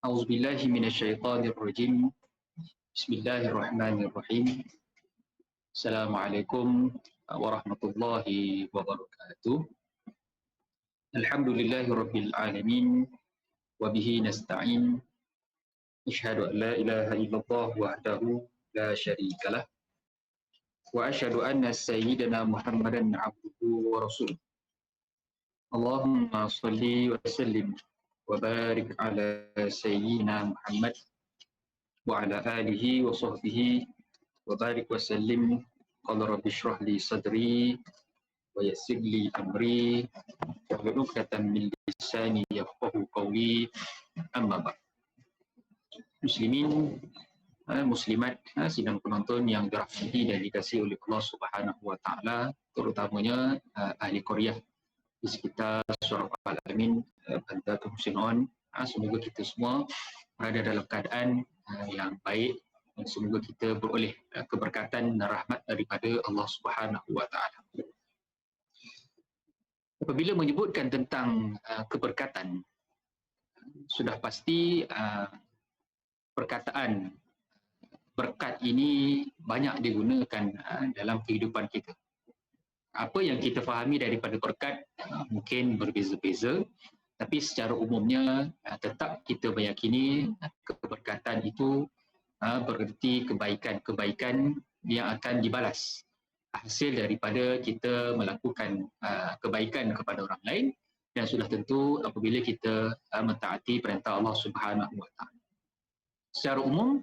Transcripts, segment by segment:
أعوذ بالله من الشيطان الرجيم. بسم الله الرحمن الرحيم. السلام عليكم ورحمة الله وبركاته. الحمد لله رب العالمين وبه نستعين. أشهد أن لا إله إلا الله وحده لا شريك له وأشهد أن سيدنا محمدا عبده ورسوله. اللهم صل وسلم وبارك على سيدنا محمد وعلى آله وصحبه وبارك وسلم. قال رب اشرح لي صدري ويسر لي أمري واحلل عقدة من لساني يفقهوا قولي. أما بعد. Muslimin, muslimat, sidang penonton yang dirahmati dan dikasihi oleh Allah Subhanahu wa taala, terutamanya ahli Korea di sekitar Surau Al-Alamin, Bantatul Husin. Semoga kita semua berada dalam keadaan yang baik dan semoga kita beroleh keberkatan dan rahmat daripada Allah Subhanahu wa taala. Apabila menyebutkan tentang keberkatan, sudah pasti perkataan berkat ini banyak digunakan dalam kehidupan kita. Apa yang kita fahami daripada berkat mungkin berbeza-beza, tapi secara umumnya tetap kita meyakini keberkatan itu bererti kebaikan-kebaikan yang akan dibalas hasil daripada kita melakukan kebaikan kepada orang lain, dan sudah tentu apabila kita mentaati perintah Allah Subhanahu wa taala. Secara umum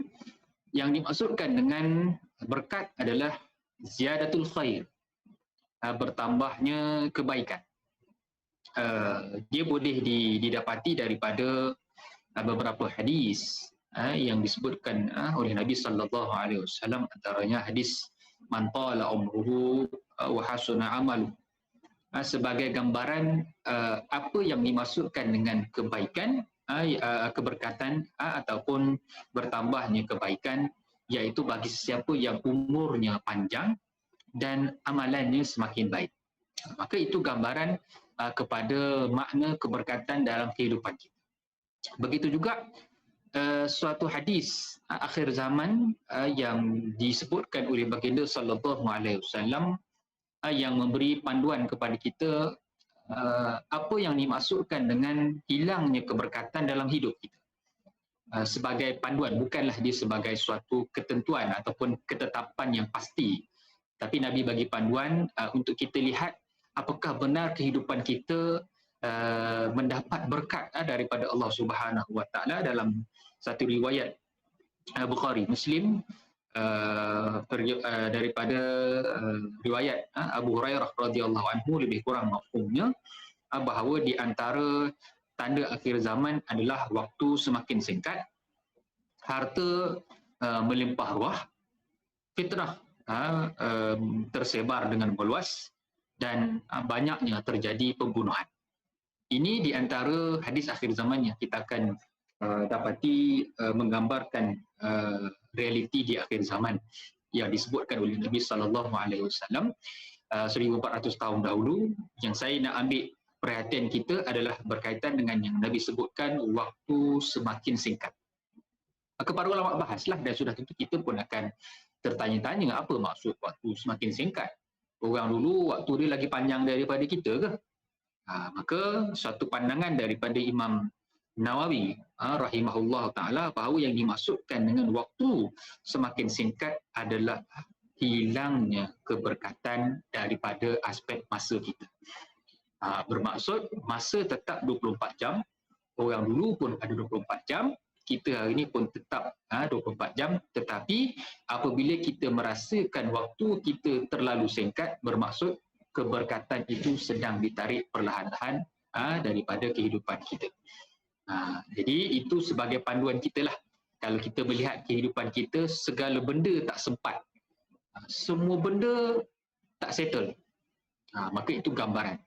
yang dimaksudkan dengan berkat adalah ziyadatul khair, bertambahnya kebaikan. Dia boleh didapati daripada beberapa hadis yang disebutkan oleh Nabi sallallahu alaihi wasallam, antaranya hadis man tala umruhu wa hasuna amalu, sebagai gambaran apa yang dimaksudkan dengan kebaikan, keberkatan ataupun bertambahnya kebaikan, iaitu bagi sesiapa yang umurnya panjang dan amalannya semakin baik. Maka itu gambaran kepada makna keberkatan dalam kehidupan kita. Begitu juga suatu hadis akhir zaman yang disebutkan oleh baginda sallallahu alaihi wasallam yang memberi panduan kepada kita apa yang dimaksudkan dengan hilangnya keberkatan dalam hidup kita. Sebagai panduan, bukanlah dia sebagai suatu ketentuan ataupun ketetapan yang pasti, tapi Nabi bagi panduan untuk kita lihat apakah benar kehidupan kita mendapat berkat daripada Allah Subhanahu wa taala. Dalam satu riwayat Bukhari Muslim daripada riwayat Abu Hurairah radhiyallahu anhu, lebih kurang mafhumnya bahawa di antara tanda akhir zaman adalah waktu semakin singkat, harta melimpah ruah, fitnah tersebar dengan meluas, dan banyaknya terjadi pembunuhan. Ini di antara hadis akhir zaman yang kita akan dapati menggambarkan realiti di akhir zaman yang disebutkan oleh Nabi sallallahu alaihi wasallam 1400 tahun dahulu. Yang saya nak ambil perhatian kita adalah berkaitan dengan yang Nabi sebutkan, waktu semakin singkat. Kepada ulama bahaslah, dan sudah tentu kita pun akan tertanya-tanya apa maksud waktu semakin singkat. Orang dulu waktu dia lagi panjang daripada kita ke? Maka suatu pandangan daripada Imam Nawawi rahimahullah ta'ala bahawa yang dimaksudkan dengan waktu semakin singkat adalah hilangnya keberkatan daripada aspek masa kita. Bermaksud masa tetap 24 jam, orang dulu pun ada 24 jam, kita hari ini pun tetap 24 jam, tetapi apabila kita merasakan waktu kita terlalu singkat, bermaksud keberkatan itu sedang ditarik perlahan-lahan daripada kehidupan kita. Jadi itu sebagai panduan kita lah. Kalau kita melihat kehidupan kita, segala benda tak sempat, semua benda tak settle, maka itu gambaran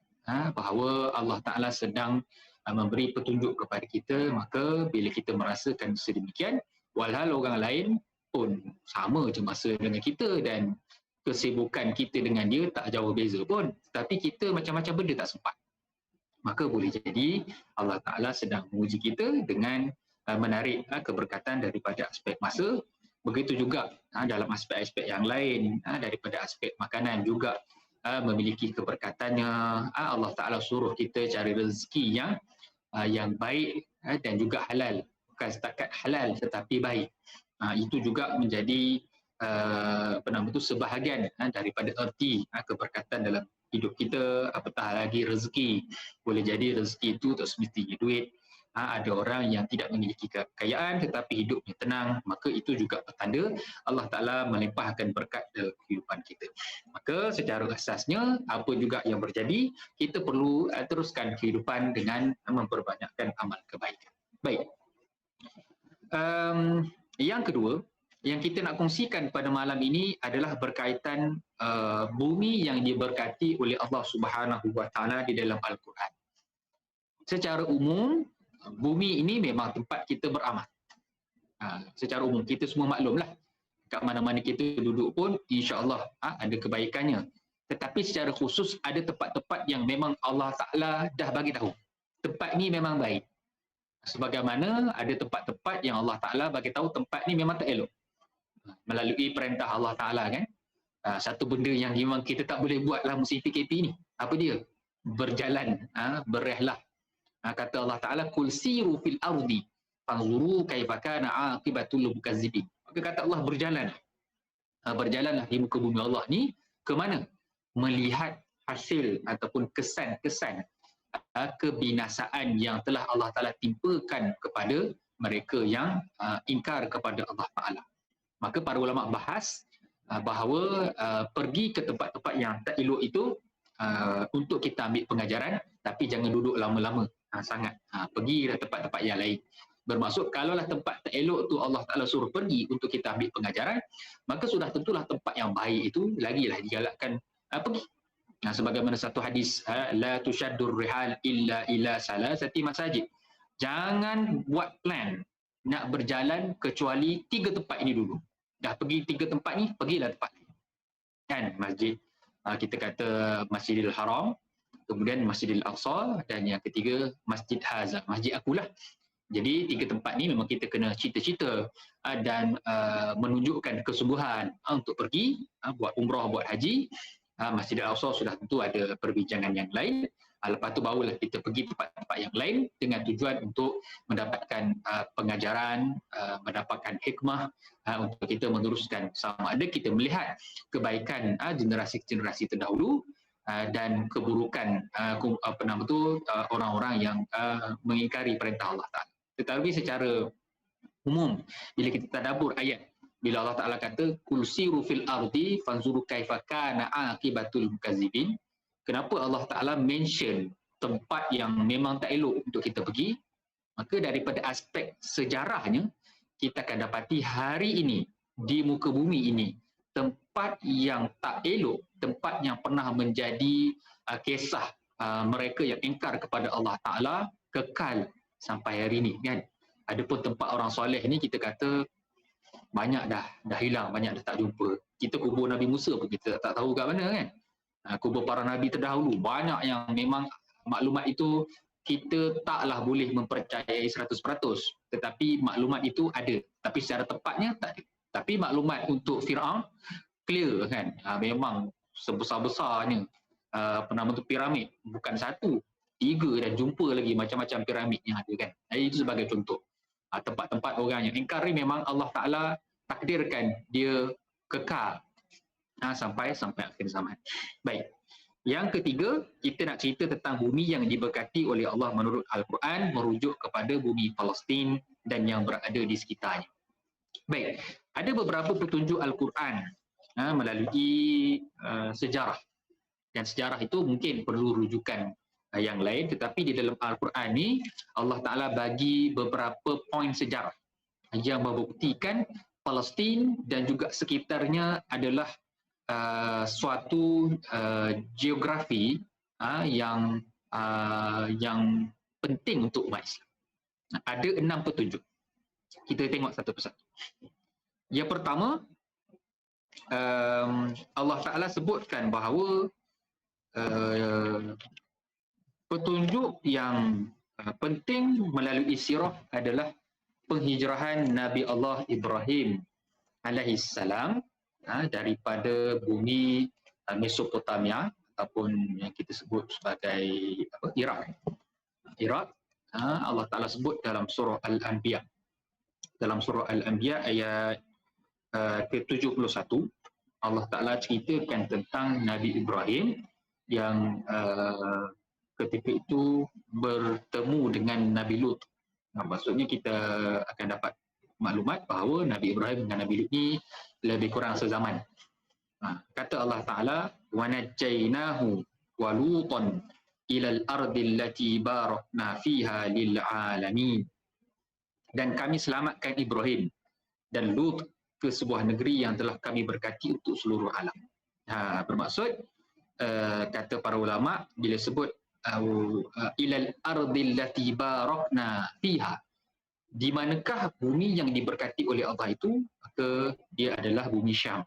bahawa Allah Ta'ala sedang memberi petunjuk kepada kita. Maka bila kita merasakan sedemikian, walhal orang lain pun sama je masa dengan kita dan kesibukan kita dengan dia tak jauh beza pun, tapi kita macam-macam benda tak sempat, maka boleh jadi Allah Ta'ala sedang menguji kita dengan menarik keberkatan daripada aspek masa. Begitu juga dalam aspek-aspek yang lain, daripada aspek makanan juga memiliki keberkatannya. Allah Ta'ala suruh kita cari rezeki yang baik dan juga halal. Bukan setakat halal tetapi baik. Itu juga menjadi sebahagian daripada erti keberkatan dalam hidup kita. Apatah lagi rezeki. Boleh jadi rezeki itu tak semestinya duit. Ada orang yang tidak memiliki kekayaan tetapi hidupnya tenang, maka itu juga petanda Allah Ta'ala melimpahkan berkat dalam kehidupan kita. Maka secara asasnya, apa juga yang berjadi, kita perlu teruskan kehidupan dengan memperbanyakkan amal kebaikan. Baik. Yang kedua, yang kita nak kongsikan pada malam ini adalah berkaitan bumi yang diberkati oleh Allah Subhanahu Wa Ta'ala di dalam Al-Quran. Secara umum, bumi ini memang tempat kita beramal. Secara umum, kita semua maklumlah. Kat mana-mana kita duduk pun, insya-Allah ada kebaikannya. Tetapi secara khusus, ada tempat-tempat yang memang Allah Ta'ala dah bagi tahu. Tempat ni memang baik. Sebagaimana ada tempat-tempat yang Allah Ta'ala bagi tahu tempat ni memang tak elok. Melalui perintah Allah Ta'ala kan. Satu benda yang memang kita tak boleh buatlah musim PKP ni. Apa dia? Berjalan, berrehlah. Kata Allah Ta'ala, Qul siru fil ardi, fanzuru kaifa kana aqibatul mukazzibin. Maka kata Allah, berjalan. Berjalanlah di muka bumi Allah ni, ke mana? Melihat hasil ataupun kesan-kesan kebinasaan yang telah Allah Ta'ala timpakan kepada mereka yang ingkar kepada Allah Ta'ala. Maka para ulama bahas bahawa pergi ke tempat-tempat yang tak elok itu untuk kita ambil pengajaran, tapi jangan duduk lama-lama sangat. Pergi ke tempat-tempat yang lain. Bermaksud kalaulah tempat tak elok tu Allah Ta'ala suruh pergi untuk kita ambil pengajaran, maka sudah tentulah tempat yang baik itu lagilah digalakkan pergi. Sebagaimana satu hadis, la tushaddur rihal illa ila salasati masajid. Jangan buat plan nak berjalan kecuali 3 tempat ini dulu. Dah pergi 3 tempat ni, pergilah tempat ni. Kan, masjid, kita kata Masjidil Haram, kemudian Masjidil Aqsa, dan yang ketiga Masjid Haza, masjid akulah. Jadi 3 tempat ni memang kita kena cita-cita dan menunjukkan kesungguhan untuk pergi buat umrah, buat haji. Masjidil Aqsa sudah tentu ada perbincangan yang lain. Lepas tu barulah kita pergi tempat-tempat yang lain dengan tujuan untuk mendapatkan pengajaran, mendapatkan hikmah untuk kita meneruskan sama ada kita melihat kebaikan generasi-generasi terdahulu dan keburukan orang-orang yang mengingkari perintah Allah Ta'ala. Tetapi secara umum, bila kita tadabbur ayat, bila Allah Ta'ala kata Qul siru fil ardi fanzuru kaifa kana aqibatul mukazzibin, kenapa Allah Ta'ala mention tempat yang memang tak elok untuk kita pergi? Maka daripada aspek sejarahnya, kita akan dapati hari ini, di muka bumi ini, tempat yang tak elok, tempat yang pernah menjadi kisah mereka yang ingkar kepada Allah Ta'ala, kekal sampai hari ini kan. Adapun tempat orang soleh ni kita kata banyak dah hilang, banyak dah tak jumpa. Kita kubur Nabi Musa pun kita tak tahu kat mana kan. Kubur para Nabi terdahulu, banyak yang memang maklumat itu kita taklah boleh mempercayai 100%. Tetapi maklumat itu ada. Tapi secara tepatnya tak ada. Tapi maklumat untuk Fir'aun, clear kan. Memang sebesar-besarnya piramid. Bukan 1, 3 dan jumpa lagi macam-macam piramid yang ada kan. Itu sebagai contoh. Tempat-tempat orang yang ingkar ni memang Allah Ta'ala takdirkan dia kekal sampai akhir zaman. Baik. Yang ketiga, kita nak cerita tentang bumi yang diberkati oleh Allah menurut Al-Quran, merujuk kepada bumi Palestin dan yang berada di sekitarnya. Baik, ada beberapa petunjuk Al-Quran melalui sejarah. Dan sejarah itu mungkin perlu rujukan yang lain, tetapi di dalam Al-Quran ni Allah Ta'ala bagi beberapa poin sejarah yang membuktikan Palestin dan juga sekitarnya adalah suatu geografi yang penting untuk umat Islam. Ada 6 petunjuk. Kita tengok satu persatu. Yang pertama, Allah Ta'ala sebutkan bahawa petunjuk yang penting melalui sirah adalah penghijrahan Nabi Allah Ibrahim alaihissalam daripada bumi Mesopotamia ataupun yang kita sebut sebagai Iraq. Allah Ta'ala sebut dalam surah Al-Anbiya. Dalam surah Al-Anbiya ayat ke-71, Allah Ta'ala ceritakan tentang Nabi Ibrahim yang ketika itu bertemu dengan Nabi Lut. Maksudnya kita akan dapat maklumat bahawa Nabi Ibrahim dengan Nabi Lut ni lebih kurang sezaman. Kata Allah Ta'ala, وَنَجَّيْنَاهُ وَلُوطًا إِلَى الْأَرْضِ الَّتِي بَارَكْنَا فِيهَا لِلْعَالَمِينَ. Dan kami selamatkan Ibrahim dan Lut ke sebuah negeri yang telah kami berkati untuk seluruh alam. Bermaksud, kata para ulama, bila sebut ilal ardil lati barakna fiha, di manakah bumi yang diberkati oleh Allah itu, maka dia adalah bumi Syam.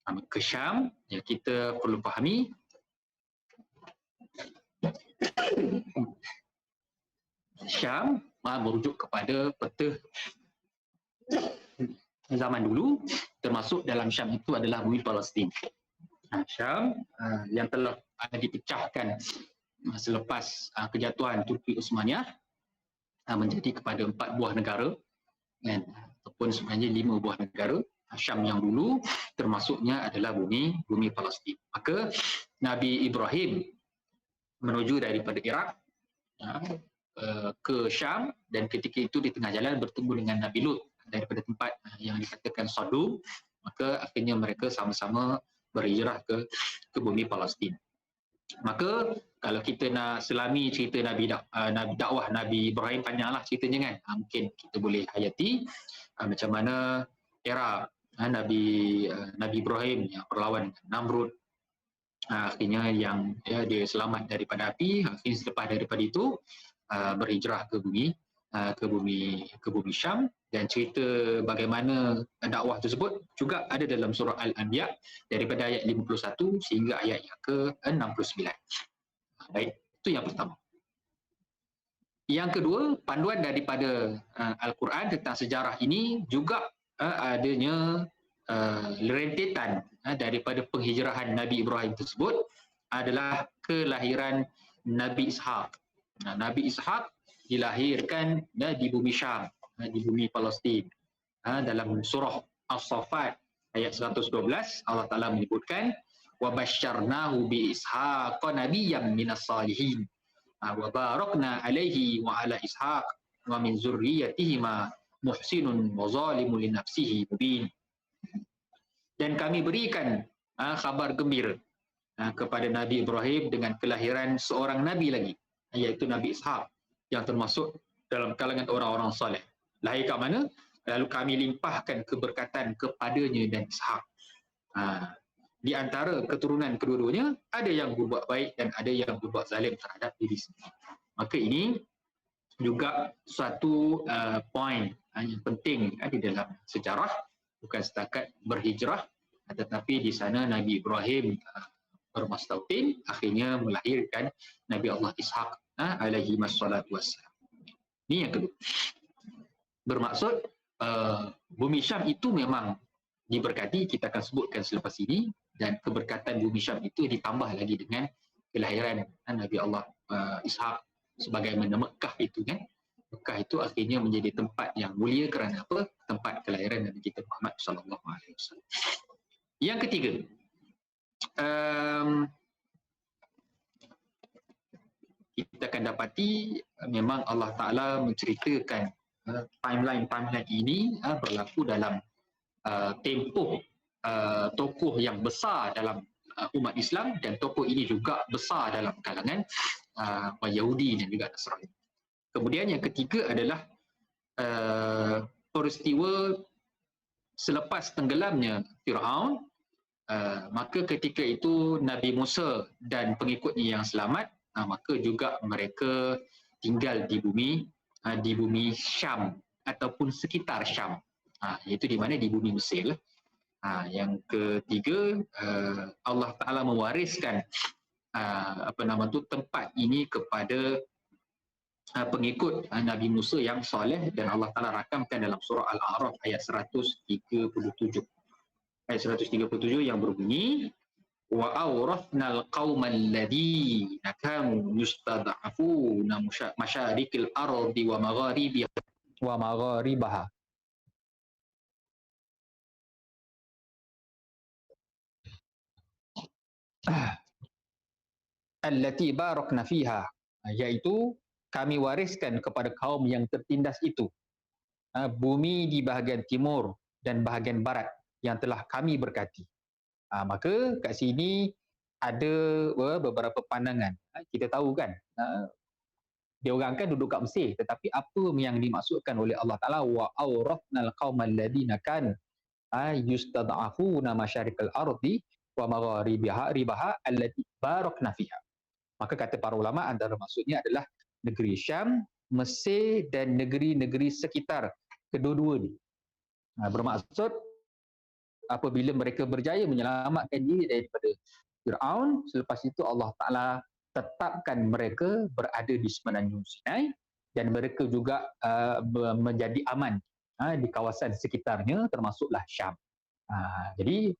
Maka Syam, yang kita perlu fahami, Syam merujuk kepada peta zaman dulu, termasuk dalam Syam itu adalah bumi Palestin. Syam yang telah dipecahkan selepas kejatuhan Turki Uthmaniyah menjadi kepada 4 buah negara, ataupun sebenarnya 5 buah negara. Syam yang dulu termasuknya adalah bumi Palestin. Maka Nabi Ibrahim menuju daripada Iraq ke Syam, dan ketika itu di tengah jalan bertemu dengan Nabi Lut daripada tempat yang dikatakan Sodom. Maka akhirnya mereka sama-sama berhijrah ke bumi Palestin. Maka kalau kita nak selami cerita dakwah Nabi Ibrahim, panjanglah ceritanya kan. Mungkin kita boleh hayati macam mana era Nabi Ibrahim yang berlawan dengan Namrud, akhirnya yang dia selamat daripada api. Akhirnya selepas daripada itu berhijrah ke bumi Syam, dan cerita bagaimana dakwah tersebut juga ada dalam surah Al-Anbiya daripada ayat 51 sehingga ayat yang ke-69. Baik, itu yang pertama. Yang kedua, panduan daripada Al-Quran tentang sejarah ini juga adanya rentetan daripada penghijrahan Nabi Ibrahim tersebut adalah kelahiran Nabi Ishaq. Nabi Ishaq dilahirkan di bumi Syam, di bumi Palestin. Dalam surah As-Saffat ayat 112, Allah Ta'ala menyebutkan وَبَشَّرْنَاهُ بِإِسْحَاقَ نَبِيًّا مِنَ الصَّالِحِينَ وَبَارَكْنَا عَلَيْهِ وَعَلَى إِسْحَاقَ وَمِنْ ذُرِّيَّتِهِمَا مُحْسِنٌ وَظَالِمٌ لِنَفْسِهِ مُبِينٌ. Dan kami berikan khabar gembira kepada Nabi Ibrahim dengan kelahiran seorang Nabi lagi, iaitu Nabi Ishaq, yang termasuk dalam kalangan orang-orang soleh. Lahir kat mana? Lalu kami limpahkan keberkatan kepadanya dan Ishaq. Di antara keturunan kedua-duanya, ada yang berbuat baik dan ada yang berbuat zalim terhadap diri sendiri. Maka ini juga suatu poin yang penting di dalam sejarah, bukan setakat berhijrah, tetapi di sana Nabi Ibrahim bermastautin, akhirnya melahirkan Nabi Allah Ishaq alaihi wassalatu wassalam. Ini yang kedua. Bermaksud bumi Syam itu memang diberkati, kita akan sebutkan selepas ini, dan keberkatan bumi Syam itu ditambah lagi dengan kelahiran Nabi Allah Ishaq sebagaimana Mekah itu kan. Mekah itu akhirnya menjadi tempat yang mulia kerana apa? Tempat kelahiran Nabi kita Muhammad sallallahu alaihi wasallam. Yang ketiga, kita akan dapati memang Allah Ta'ala menceritakan timeline ini berlaku dalam tempoh tokoh yang besar dalam umat Islam, dan tokoh ini juga besar dalam kalangan Yahudi dan juga Nasrani. Kemudian yang ketiga adalah peristiwa selepas tenggelamnya Fir'aun. Maka ketika itu Nabi Musa dan pengikutnya yang selamat, maka juga mereka tinggal di bumi Syam ataupun sekitar Syam, iaitu di mana? Di bumi Mesir. Yang ketiga, Allah Ta'ala mewariskan tempat ini kepada pengikut Nabi Musa yang soleh, dan Allah Ta'ala rakamkan dalam surah Al-A'raf ayat 137. Ayat 137 yang berbunyi, wa awrathnal qaumal ladzina kanu yustad'afuna masyarikil ardi wa magharibaha allati barakna fiha, iaitu kami wariskan kepada kaum yang tertindas itu bumi di bahagian timur dan bahagian barat yang telah kami berkati. Maka kat sini ada beberapa pandangan. Kita tahu kan, dia orang kan duduk kat Mesir, tetapi apa yang dimaksudkan oleh Allah Ta'ala, wa awrathnal qaumal ladzina kan yustad'afuna masyarikal ardi wa magharibaha allati barakna fiha. Maka kata para ulama, antara maksudnya adalah negeri Syam, Mesir dan negeri-negeri sekitar kedua-dua ni. Bermaksud apabila mereka berjaya menyelamatkan diri daripada Fir'aun, selepas itu Allah Ta'ala tetapkan mereka berada di semenanjung Sinai, dan mereka juga menjadi aman di kawasan sekitarnya, termasuklah Syam. Jadi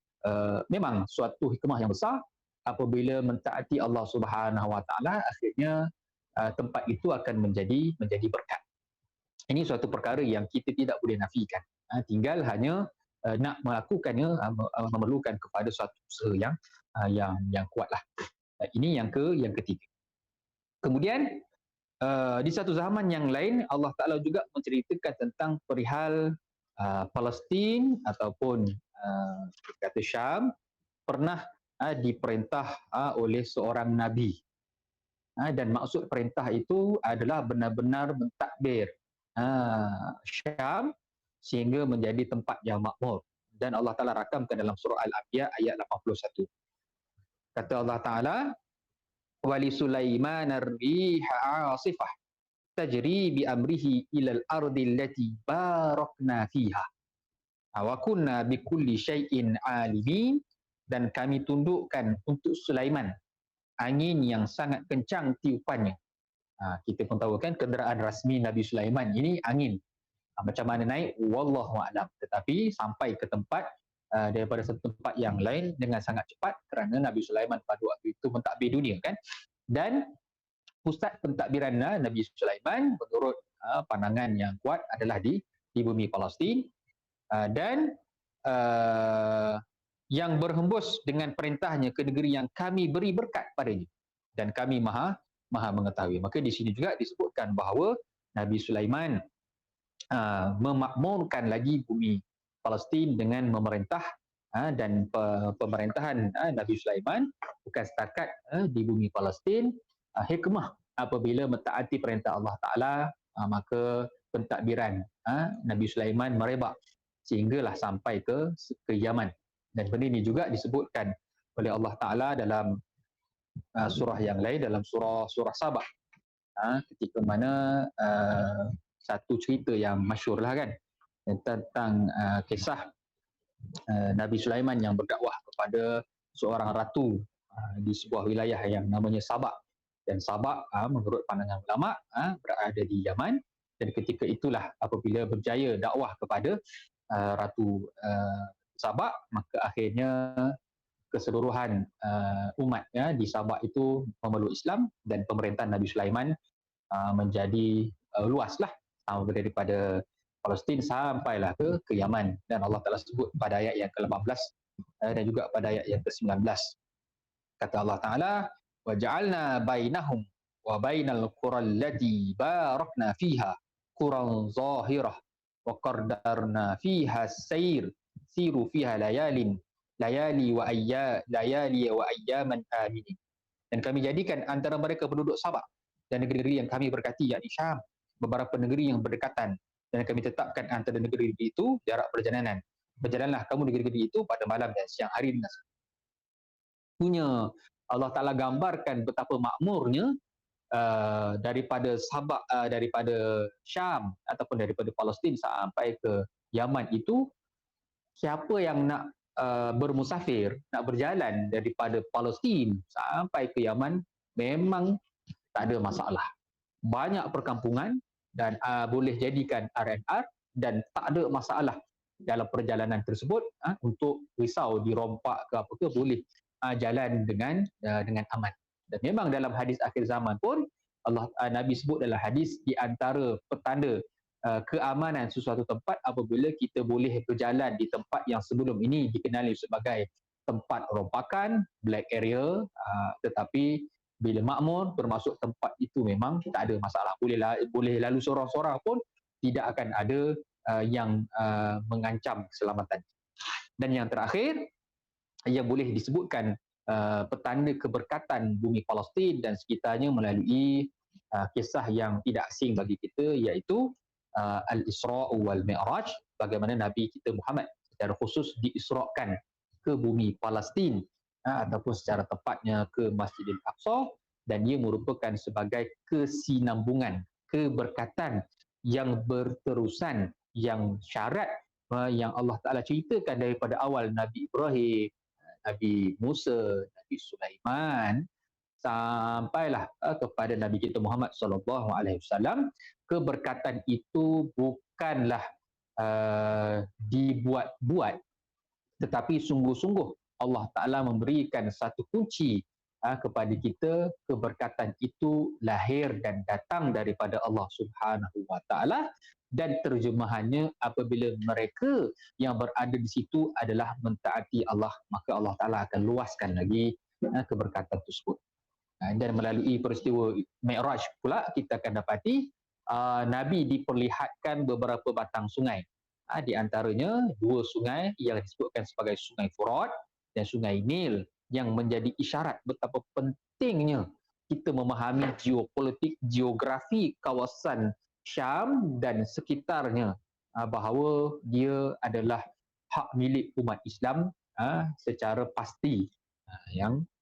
memang suatu hikmah yang besar apabila mentaati Allah Subhanahu Wa Ta'ala, akhirnya tempat itu akan menjadi berkat. Ini suatu perkara yang kita tidak boleh nafikan. Tinggal hanya nak melakukannya memerlukan kepada suatu usaha yang kuatlah. Ini yang ketiga. Kemudian di satu zaman yang lain, Allah Ta'ala juga menceritakan tentang perihal Palestin ataupun kata Syam pernah diperintah oleh seorang Nabi. Dan maksud perintah itu adalah benar-benar mentadbir Syam sehingga menjadi tempat yang makmur. Dan Allah Ta'ala rakamkan dalam surah Al-Anbiya ayat 81. Kata Allah Ta'ala, wali Sulaiman ar-riha asifah tajri bi amrihi ilal ardi allati barakna fiha wa kunna bi kulli syai'in alimin. Dan kami tundukkan untuk Sulaiman angin yang sangat kencang tiupannya. Kita pun tahu kan kenderaan rasmi Nabi Sulaiman ini angin. Macam mana naik, wallahu a'lam. Tetapi sampai ke tempat daripada satu tempat yang lain dengan sangat cepat, kerana Nabi Sulaiman pada waktu itu mentadbir dunia kan. Dan pusat pentadbiran Nabi Sulaiman menurut pandangan yang kuat adalah di bumi Palestin, dan yang berhembus dengan perintahnya ke negeri yang kami beri berkat padanya, dan kami maha mengetahui. Maka di sini juga disebutkan bahawa Nabi Sulaiman memakmurkan lagi bumi Palestin dengan memerintah, dan pemerintahan Nabi Sulaiman bukan setakat di bumi Palestin. Hikmah apabila mentaati perintah Allah Ta'ala, maka pentadbiran Nabi Sulaiman merebak sehinggalah sampai ke Yaman. Dan benda ini juga disebutkan oleh Allah Ta'ala dalam surah yang lain, dalam surah Sabah, ketika mana satu cerita yang masyhur lah kan, tentang kisah Nabi Sulaiman yang berdakwah kepada seorang ratu di sebuah wilayah yang namanya Sabak. Dan Sabak menurut pandangan ulama berada di Yaman, dan ketika itulah apabila berjaya dakwah kepada Ratu Sabak, maka akhirnya keseluruhan umat di Sabak itu memeluk Islam, dan pemerintahan Nabi Sulaiman menjadi luaslah daripada Palestin sampailah ke Yaman. Dan Allah Ta'ala sebut pada ayat yang ke-18 dan juga pada ayat yang ke-19. Kata Allah Ta'ala, وَجَعَلْنَا بَيْنَهُمْ وَبَيْنَ الْقُرَى الَّتِي بَارَكْنَا فِيهَا قُرًى ظَاهِرَةً وَقَدَّرْنَا فِيهَا السَّيْرَ سِيرُوا فِيهَا لَيَالِي وَأَيَّامًا آمِنِينَ. Dan kami jadikan antara mereka penduduk Sabak dan negeri-negeri yang kami berkati, yakni Syam, beberapa negeri yang berdekatan, dan kami tetapkan antara negeri itu jarak perjalanan. Berjalanlah kamu negeri-negeri itu pada malam dan siang hari dengan punya. Allah Ta'ala gambarkan betapa makmurnya daripada Sabak, daripada Syam ataupun daripada Palestin sampai ke Yaman itu. Siapa yang nak bermusafir, nak berjalan daripada Palestin sampai ke Yaman, memang tak ada masalah. banyak perkampungan dan boleh jadikan R&R dan tak ada masalah dalam perjalanan tersebut untuk risau dirompak ke apa ke boleh jalan dengan aman. Dan memang dalam hadis akhir zaman pun Nabi sebut dalam hadis di antara petanda keamanan sesuatu tempat apabila kita boleh berjalan di tempat yang sebelum ini dikenali sebagai tempat rompakan, black area, tetapi bila makmur bermaksud tempat itu memang tak ada masalah, boleh lalu seorang-seorang pun tidak akan ada yang mengancam keselamatan. Dan yang terakhir yang boleh disebutkan petanda keberkatan bumi Palestin dan sekitarnya melalui kisah yang tidak asing bagi kita, iaitu Al-Isra' wal Mi'raj, bagaimana Nabi kita Muhammad secara khusus diisrakan ke bumi Palestin ataupun secara tepatnya ke Masjidil Aqsa, dan ia merupakan sebagai kesinambungan keberkatan yang berterusan, yang syarat yang Allah Ta'ala ceritakan daripada awal Nabi Ibrahim, Nabi Musa, Nabi Sulaiman, sampailah kepada Nabi kita Muhammad SAW. Keberkatan itu bukanlah dibuat-buat, tetapi sungguh-sungguh Allah Ta'ala memberikan satu kunci kepada kita. Keberkatan itu lahir dan datang daripada Allah Subhanahu Wa Ta'ala, dan terjemahannya apabila mereka yang berada di situ adalah mentaati Allah, maka Allah Ta'ala akan luaskan lagi keberkatan tersebut. Dan melalui peristiwa Mi'raj pula kita akan dapati Nabi diperlihatkan beberapa batang sungai. Di antaranya dua sungai yang disebutkan sebagai Sungai Furat dan Sungai Nil, yang menjadi isyarat betapa pentingnya kita memahami geopolitik, geografi kawasan Syam dan sekitarnya, bahawa dia adalah hak milik umat Islam secara pasti,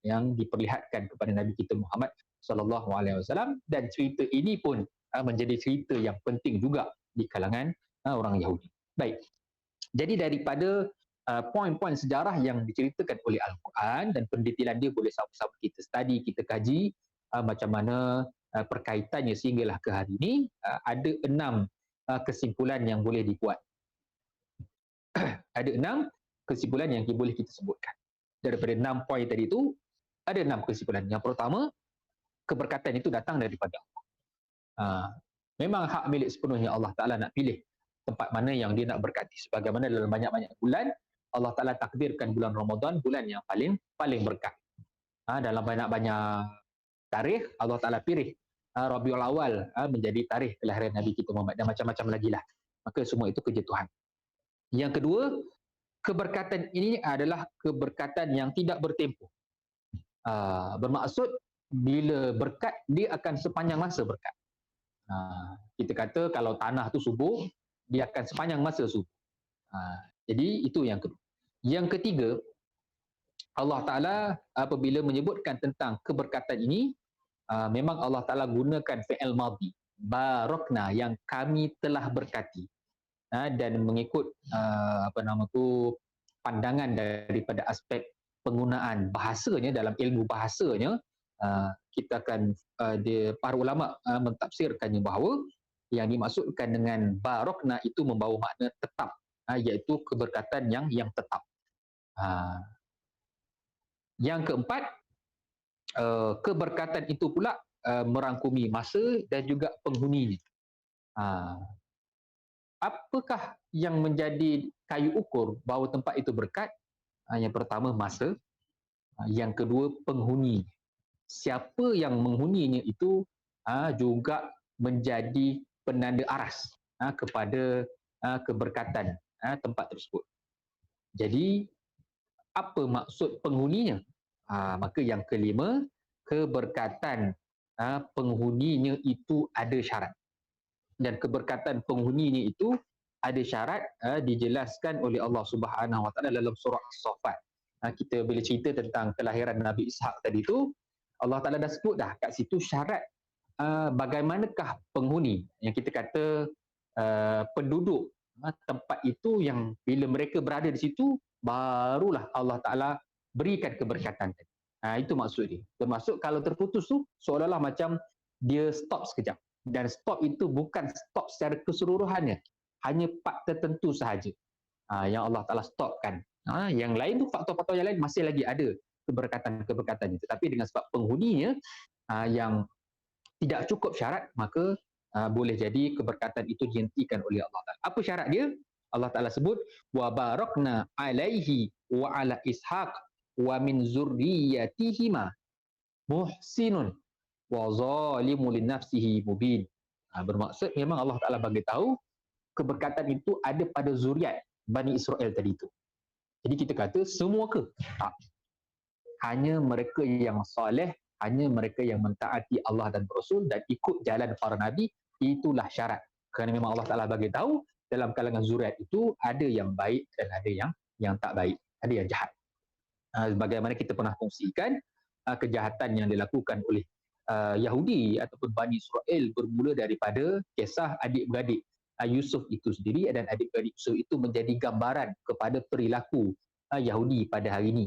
yang diperlihatkan kepada Nabi kita Muhammad SAW. Dan cerita ini pun menjadi cerita yang penting juga di kalangan orang Yahudi. Baik, jadi daripada poin-poin sejarah yang diceritakan oleh Al-Quran dan pendetilan dia boleh sama-sama kita study, kita kaji macam mana perkaitannya sehinggalah ke hari ini. Ada 6 kesimpulan yang boleh dibuat. Ada 6 kesimpulan yang boleh kita sebutkan. Daripada 6 poin tadi itu, ada 6 kesimpulan. Yang pertama, keberkatan itu datang daripada Allah. Memang hak milik sepenuhnya Allah Ta'ala nak pilih tempat mana yang dia nak berkati. Sebagaimana dalam banyak-banyak bulan, Allah Ta'ala takdirkan bulan Ramadan bulan yang paling berkat. Dalam banyak-banyak tarikh, Allah Ta'ala pilih Rabiul Awal menjadi tarikh kelahiran Nabi kita Muhammad, dan macam-macam lagi lah. Maka semua itu kerja Tuhan. Yang kedua, keberkatan ini adalah keberkatan yang tidak bertempoh. Bermaksud bila berkat, dia akan sepanjang masa berkat. Kita kata kalau tanah tu subur, dia akan sepanjang masa subur. Jadi itu yang kedua. Yang ketiga, Allah Ta'ala apabila menyebutkan tentang keberkatan ini, memang Allah Ta'ala gunakan fi'il madhi, barakna, yang kami telah berkati. Dan mengikut pandangan daripada aspek penggunaan bahasanya, dalam ilmu bahasanya, kita akan para ulama mentafsirkannya bahawa yang dimaksudkan dengan barakna itu membawa makna tetap, iaitu keberkatan yang tetap. Yang keempat, keberkatan itu pula merangkumi masa dan juga penghuninya. Apakah yang menjadi kayu ukur bahawa tempat itu berkat? Yang pertama, masa. Yang kedua, penghuni. Siapa yang menghuninya itu juga menjadi penanda aras kepada keberkatan tempat tersebut. Jadi, apa maksud penghuninya? Maka yang kelima, keberkatan penghuninya itu ada syarat. Dan keberkatan penghuninya itu ada syarat, dijelaskan oleh Allah Subhanahu Wa Taala dalam surah As-Saffat. Kita bila cerita tentang kelahiran Nabi Ishaq tadi itu, Allah Ta'ala dah sebut dah kat situ syarat bagaimanakah penghuni, yang kita kata penduduk tempat itu, yang bila mereka berada di situ barulah Allah Ta'ala berikan keberkatan tadi. Itu maksud dia. Bermaksud kalau terputus tu seolah-olah macam dia stop sekejap. Dan stop itu bukan stop secara keseluruhannya, hanya part tertentu sahaja yang Allah Ta'ala stopkan. Yang lain tu faktor-faktor yang lain masih lagi ada keberkatan-keberkatannya, tetapi dengan sebab penghuninya yang tidak cukup syarat, maka boleh jadi keberkatan itu dihentikan oleh Allah Ta'ala. Apa syarat dia? Allah Ta'ala sebut wa barakna alaihi wa ala ishaq wa min zurriyatihima muhsinun wa zalimu li nafsihi mubin. Bermaksud memang Allah Ta'ala bagi tahu keberkatan itu ada pada zuriat Bani Israel tadi itu. Jadi kita kata semua ke? Tak. Hanya mereka yang soleh, hanya mereka yang mentaati Allah dan Rasul dan ikut jalan para nabi, itulah syarat. Kerana memang Allah Ta'ala bagi tahu dalam kalangan zuriat itu ada yang baik dan ada yang tak baik, ada yang jahat. Bagaimana kita pernah kongsikan, kejahatan yang dilakukan oleh Yahudi ataupun Bani Israel bermula daripada kisah adik-beradik Yusuf itu sendiri, dan adik-beradik Yusuf itu menjadi gambaran kepada perilaku Yahudi pada hari ini.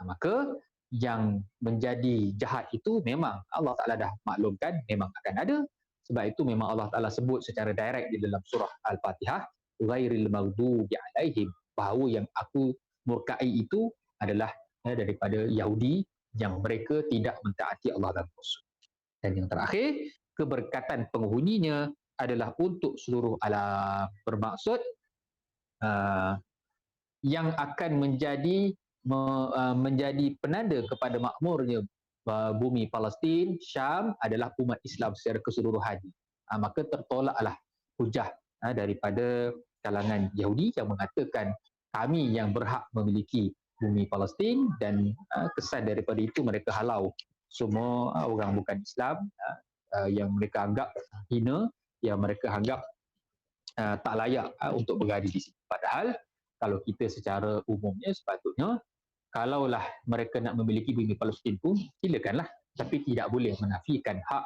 Maka yang menjadi jahat itu memang Allah Ta'ala dah maklumkan, memang akan ada. Sebab itu memang Allah Ta'ala sebut secara direct di dalam surah Al-Fatihah, ghairil maghdubi alaihim, bahawa yang aku murkai itu adalah daripada Yahudi yang mereka tidak mentaati Allah dan Rasul. Dan yang terakhir, keberkatan penghuninya adalah untuk seluruh alam. Bermaksud yang akan menjadi penanda kepada makmurnya bumi Palestin, Syam adalah umat Islam secara keseluruhan. Maka tertolaklah hujah daripada kalangan Yahudi yang mengatakan kami yang berhak memiliki bumi Palestin, dan kesan daripada itu mereka halau semua orang bukan Islam yang mereka anggap hina, yang mereka anggap tak layak untuk berada di sini. Padahal kalau kita secara umumnya sepatutnya, kalaulah mereka nak memiliki bumi Palestin pun silakanlah, tapi tidak boleh menafikan hak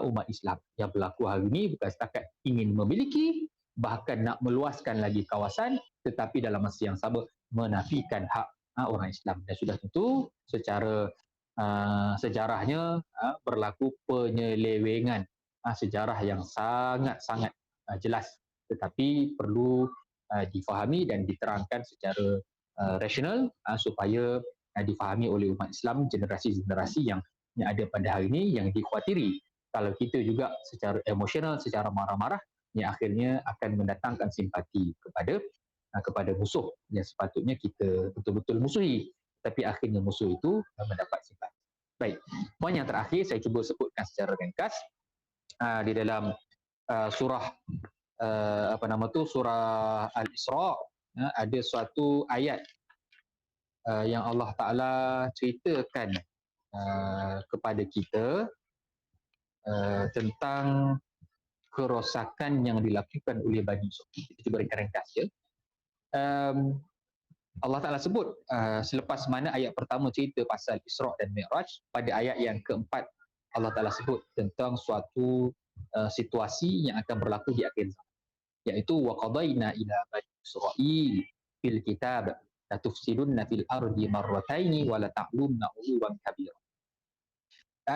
umat Islam. Yang berlaku hari ini bukan setakat ingin memiliki, bahkan nak meluaskan lagi kawasan, tetapi dalam masa yang sama menafikan hak orang Islam. Dan sudah tentu secara sejarahnya berlaku penyelewengan, sejarah yang sangat-sangat jelas, tetapi perlu difahami dan diterangkan secara rasional supaya difahami oleh umat Islam, generasi-generasi yang ada pada hari ini, yang dikhawatiri kalau kita juga secara emosional, secara marah-marah, yang akhirnya akan mendatangkan simpati kepada musuh yang sepatutnya kita betul-betul musuhi, tapi akhirnya musuh itu mendapat simpati. Baik, poin yang terakhir saya cuba sebutkan secara ringkas di dalam surah surah Al-Isra, ada suatu ayat yang Allah Ta'ala ceritakan kepada kita tentang kerosakan yang dilakukan oleh Bani Israil. Kita cuba ringkas ya. Allah Ta'ala sebut selepas mana ayat pertama cerita pasal Isra' dan Mi'raj, pada ayat yang keempat Allah Ta'ala sebut tentang suatu situasi yang akan berlaku di akhir zaman, iaitu wa qadaina ila bani Israil fil kitab la tufsidunna fil ardi marrataini wa la ta'lunna 'uluwan kabira.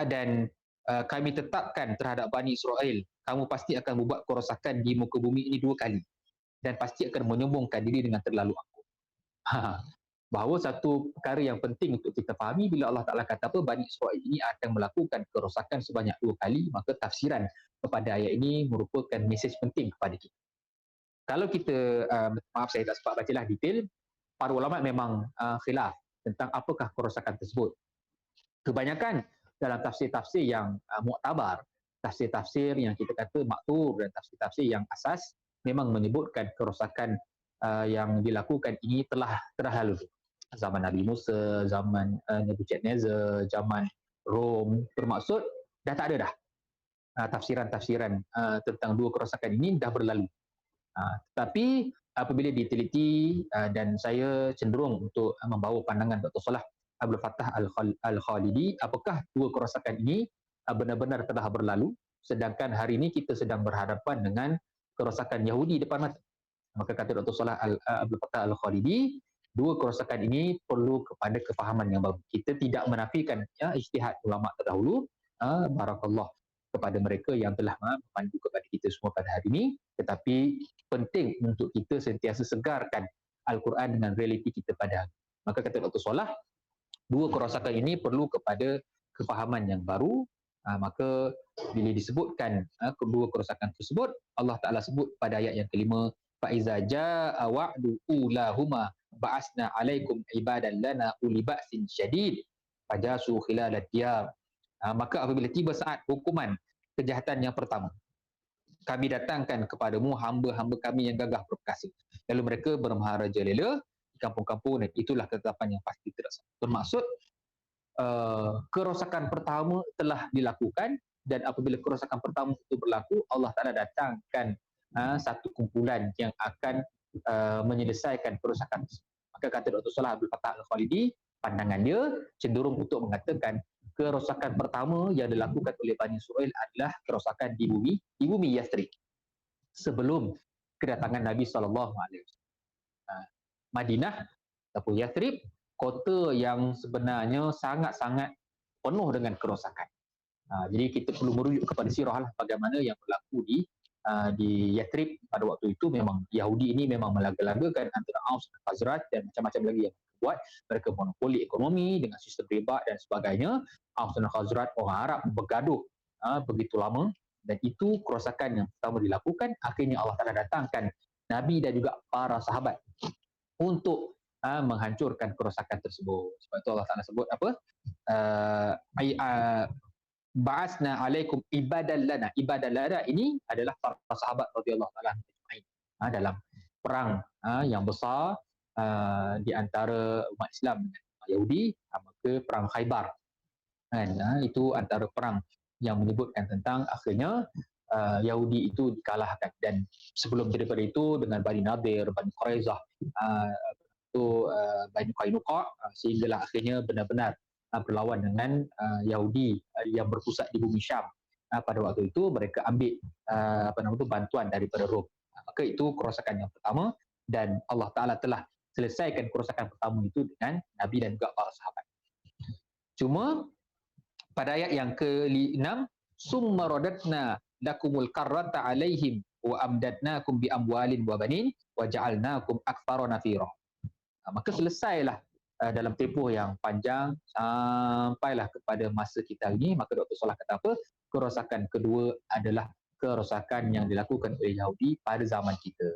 Dan kami tetapkan terhadap Bani Israel, kamu pasti akan membuat kerosakan di muka bumi ini 2 kali, dan pasti akan menyombongkan diri dengan terlalu angkuh. Bahawa satu perkara yang penting untuk kita fahami, bila Allah Ta'ala kata apa, Bani Israel ini akan melakukan kerosakan sebanyak 2 kali, maka tafsiran kepada ayat ini merupakan mesej penting kepada kita. Kalau kita, maaf saya tak sempat bacalah detail, para ulama memang khilaf tentang apakah kerosakan tersebut. Kebanyakan dalam tafsir-tafsir yang muktabar, tafsir-tafsir yang kita kata maktur dan tafsir-tafsir yang asas, memang menyebutkan kerosakan yang dilakukan ini telah lalu. Zaman Nabi Musa, zaman Nebukadnezar, zaman Rom, bermaksud dah tak ada dah. Tafsiran-tafsiran tentang 2 kerosakan ini dah berlalu. Tetapi apabila diteliti, dan saya cenderung untuk membawa pandangan Dr. Salah Abdul Fattah Al-Khalidi, apakah 2 kerosakan ini benar-benar telah berlalu, sedangkan hari ini kita sedang berhadapan dengan kerosakan Yahudi depan mata. Maka kata Dr. Salah Abdul Fattah Al-Khalidi, 2 kerosakan ini perlu kepada kefahaman yang baru. Kita tidak menafikan ijtihad ulama terdahulu, barakallah, kepada mereka yang telah memandu kepada kita semua pada hari ini. Tetapi penting untuk kita sentiasa segarkan Al-Quran dengan realiti kita pada hari. Maka kata Dr. Solah, dua kerosakan ini perlu kepada kefahaman yang baru. Maka bila disebutkan kedua kerosakan tersebut, Allah Ta'ala sebut pada ayat yang kelima, فَإِذَا جَاءَ وَعْدُ أُولَاهُمَا بَعَثْنَا عَلَيْكُمْ عِبَادًا لَنَا أُولِي بَأْسٍ شَدِيدٍ فَجَاسُوا خِلَالَ الدِّيَارِ. Maka apabila tiba saat hukuman kejahatan yang pertama, kami datangkan kepadamu hamba-hamba kami yang gagah perkasa. Lalu mereka bermaharajalela di kampung-kampung, dan itulah ketetapan yang pasti terlaksana. Bermaksud kerosakan pertama telah dilakukan, dan apabila kerosakan pertama itu berlaku, Allah Ta'ala datangkan satu kumpulan yang akan menyelesaikan kerosakan. Maka kata Dr. Salah Abdul Fattah Al-Khalidi, pandangan dia cenderung untuk mengatakan kerosakan pertama yang dilakukan oleh Bani Israil adalah kerosakan di bumi Yathrib sebelum kedatangan Nabi SAW. Madinah ataupun Yathrib, kota yang sebenarnya sangat-sangat penuh dengan kerosakan. Jadi kita perlu merujuk kepada sirah lah bagaimana yang berlaku di Yathrib pada waktu itu. Memang Yahudi ini memang melaga-lagakan antara Aus dan Khazraj dan macam-macam lagi yang buat. Mereka monopoli ekonomi dengan sistem riba dan sebagainya. Aus dan Khazraj, orang Arab bergaduh begitu lama, dan itu kerosakan yang pertama dilakukan. Akhirnya Allah Ta'ala datangkan Nabi dan juga para sahabat untuk menghancurkan kerosakan tersebut. Sebab itu Allah Ta'ala sebut apa? Ba'asna alaikum ibadan lana. Ibadan lana ini adalah para sahabat radhiyallahu ta'ala dalam perang yang besar di antara umat Islam dengan Yahudi, maka perang Khaybar. Itu antara perang yang menyebutkan tentang akhirnya Yahudi itu dikalahkan. Dan sebelum daripada itu dengan Bani Nadir, Bani Quraizah, Bani Qainuqa, sehinggalah akhirnya benar-benar berlawan dengan Yahudi yang berpusat di bumi Syam. Pada waktu itu mereka ambil bantuan daripada Rom. Maka itu kerosakan yang pertama, dan Allah Ta'ala telah selesaikan kerosakan pertama itu dengan Nabi dan juga para sahabat. Cuma pada ayat yang ke-6, summa radatna lakumul karrata alaihim wa amdadnakum bi amwalin wa banin wa ja'alnakum aktsara nafira. Maka selesailah dalam tempoh yang panjang sampailah kepada masa kita ini. Maka Dr. Salah kata apa? Kerosakan kedua adalah kerosakan yang dilakukan oleh Yahudi pada zaman kita.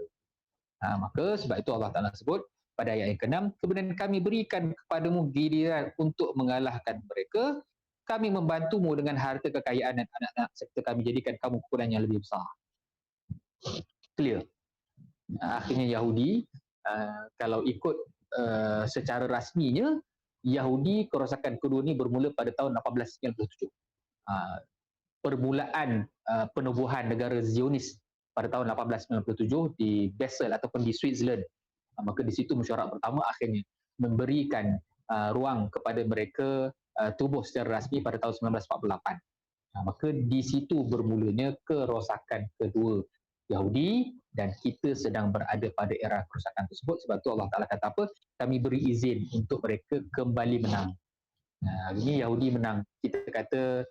Maka sebab itu Allah Ta'ala sebut pada ayat yang ke-6, kemudian kami berikan kepadamu giliran untuk mengalahkan mereka. Kami membantumu dengan harta kekayaan dan anak-anak, serta kami jadikan kamu kumpulan yang lebih besar. Clear. Akhirnya Yahudi, kalau ikut secara rasminya, Yahudi kerosakan kedua ini bermula pada tahun 1897. Permulaan penubuhan negara Zionis pada tahun 1897 di Basel ataupun di Switzerland. Maka di situ mesyuarat pertama akhirnya memberikan ruang kepada mereka tubuh secara rasmi pada tahun 1948. Maka di situ bermulanya kerosakan kedua Yahudi, dan kita sedang berada pada era kerosakan tersebut. Sebab tu Allah Ta'ala kata apa? Kami beri izin untuk mereka kembali menang. Hari ini Yahudi menang. Kita kata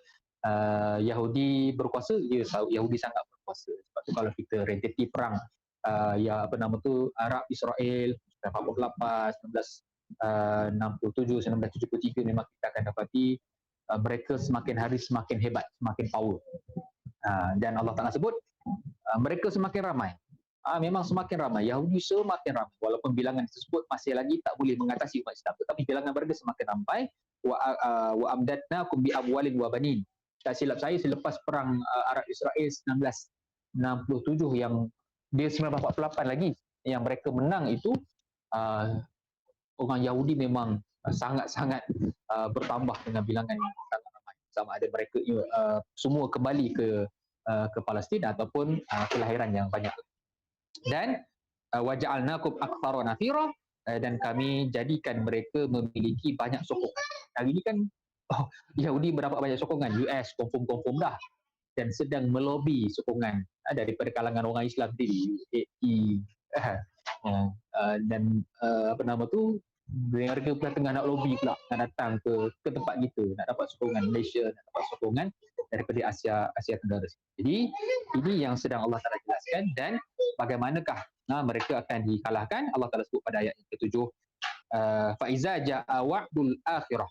Yahudi berkuasa, Yahudi sangat berkuasa. Sebab tu kalau kita renteti perang Arab Israel 1948, 1967, 1973, memang kita akan dapati mereka semakin hari semakin hebat, semakin power. Dan Allah Ta'ala sebut mereka semakin ramai. Memang semakin ramai. Yahudi semakin ramai. Walaupun bilangan tersebut masih lagi tak boleh mengatasi umat Islam. Tetapi bilangan mereka semakin ramai. Wa amdatnakum bi amwalin wa banin. Tak silap saya, selepas perang Arab Israel 1967 yang dia 1948 lagi yang mereka menang itu, orang Yahudi memang sangat-sangat bertambah dengan bilangan yang sangat ramai. Sama ada mereka semua kembali ke Palestin ataupun kelahiran yang banyak. Dan waja'alnakum aktsara nafira, dan kami jadikan mereka memiliki banyak sokongan. Hari ini kan Yahudi mendapat banyak sokongan. US confirm dah dan sedang melobi sokongan daripada kalangan orang Islam sendiri, UAE, dan mereka pula tengah nak lobby pula nak datang ke tempat kita, nak dapat sokongan Malaysia, nak dapat sokongan daripada Asia Tenggara. Jadi ini yang sedang Allah Taala jelaskan, dan bagaimanakah mereka akan dikalahkan. Allah Taala sebut pada ayat yang ke-7, fa iza jaa wa'dul akhirah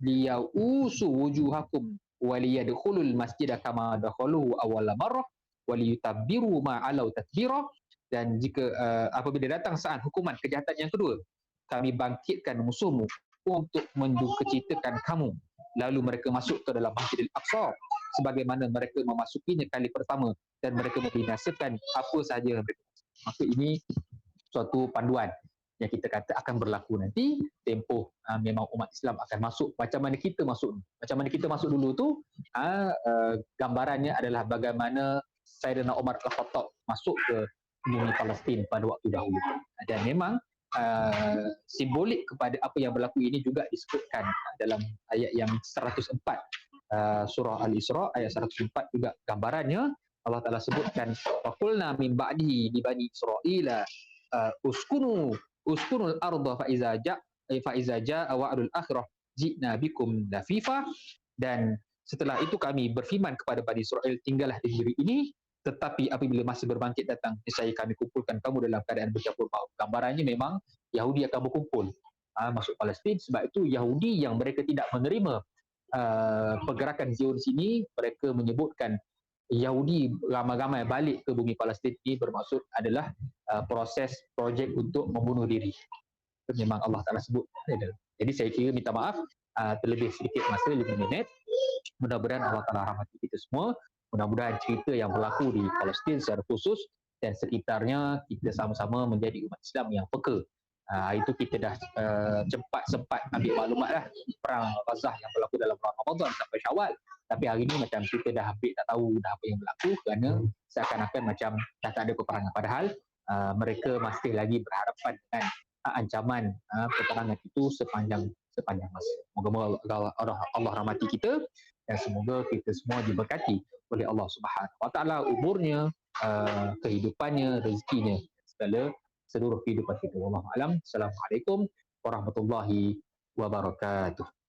liyausu wujuhakum waliyadkhulul masjida kama dakhaluhu awwala marrah waliyutabbiru ma alau tatbira. Dan jika apabila datang saat hukuman kejahatan yang kedua, kami bangkitkan musuhmu untuk mendukacitakan kamu, lalu mereka masuk ke dalam Masjidil Aqsa sebagaimana mereka memasukinya kali pertama, dan mereka membinasakan apa sahaja yang mereka. Maka ini suatu panduan yang kita kata akan berlaku nanti tempoh memang umat Islam akan masuk. Macam mana kita masuk dulu tu, gambarannya adalah bagaimana Sayyidina Umar Al-Khattab masuk ke bumi Palestin pada waktu dahulu. Dan memang simbolik kepada apa yang berlaku ini juga disebutkan dalam ayat yang 104 surah Al-Isra, ayat 104 juga gambarannya. Allah Ta'ala sebutkan, faqulna min ba'dihi li bani Israila uskunul arda fa iza ja'a wa'dul akhirah ji'na bikum lafifa. Dan setelah itu kami berfirman kepada Bani Israel, tinggallah di negeri ini, tetapi apabila masa berbangkit datang, niscaya kami kumpulkan kamu dalam keadaan bercampur baur. Gambarannya memang Yahudi akan berkumpul masuk Palestin. Sebab itu Yahudi yang mereka tidak menerima pergerakan Zionis ini, mereka menyebutkan Yahudi ramai-ramai balik ke bumi Palestin ini bermaksud adalah projek untuk membunuh diri. Itu memang Allah Ta'ala sebut. Jadi saya kira minta maaf terlebih sedikit masa 5 minit. Mudah-mudahan Allah Ta'ala rahmati kita semua. Mudah-mudahan cerita yang berlaku di Palestin secara khusus dan sekitarnya, kita sama-sama menjadi umat Islam yang peka. Itu kita dah sempat ambil maklumat lah perang Gaza yang berlaku dalam bulan Ramadan sampai Syawal. Tapi hari ni macam kita dah ambil, tak tahu dah apa yang berlaku, kerana seakan-akan macam dah tak ada peperangan. Padahal mereka masih lagi berhadapan dengan ancaman peperangan itu sepanjang masa. Moga-moga Allah rahmati kita dan semoga kita semua diberkati oleh Allah Subhanahu Wa Taala umurnya, kehidupannya, rezekinya, seluruh kehidupan kita. Wallahu a'lam. Assalamualaikum warahmatullahi wabarakatuh.